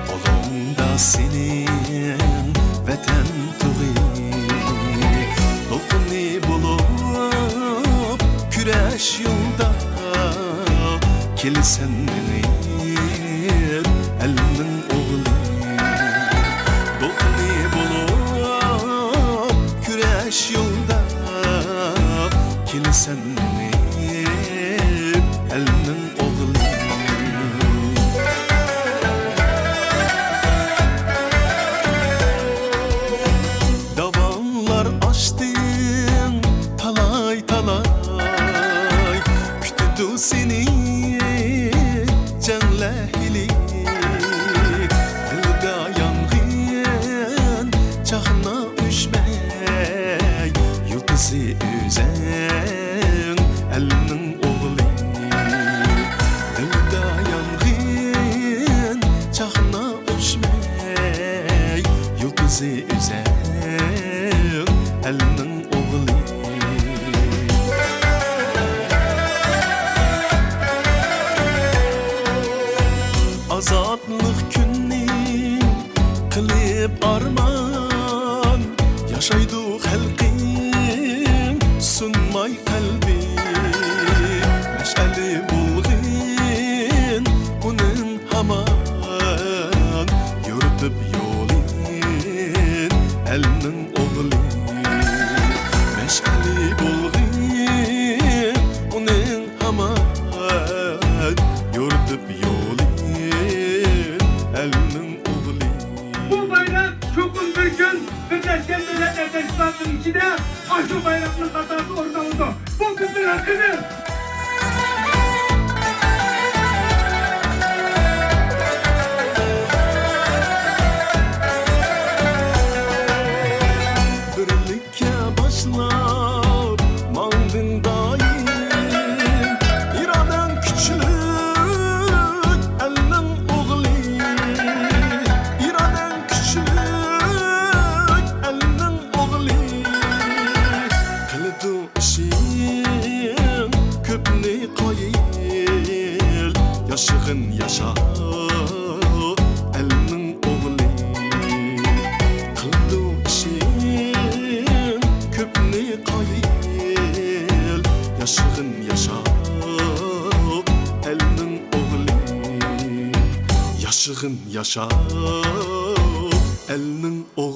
Kolunda senin vatan tuği Dokuni bulup küreş yolda Kelsen menir elinin oğlu Dokuni bulup küreş yolda Kelsen menir elinin oğlu Davallar açtın talay talay Kütüdü seni canlahili Dilda yangın çağına üşmey Yıldızı üzen elinin oğlu Dilda yangın çağına üşmey Yıldızı üzen elinin oğlu Azadlık günni kılıp arman Yaşaydık halkın sunmay kalbi Meşali bulgın onun haman Yürütüp yolun elinin oğlu Meşali bulgın onun haman Yürütüp yolun elinin oğlu Bu bayrak çok uzun gün Birleşken Milletler Teşkilatı'nın içinde Aşı bayrakının hatası orada oldu. Bu kızın hakkıdır. Birlikte başlar mandın daim İradan küçük elinin oğlu İradan küçük elinin oğlu Kılıdı işin köpni koyil Yaşığın yaşa elinin oğlu Kılıdı işin köpni koyil Yaşığın yaşa elinin oğlu Yaşığın yaşa elinin oğlu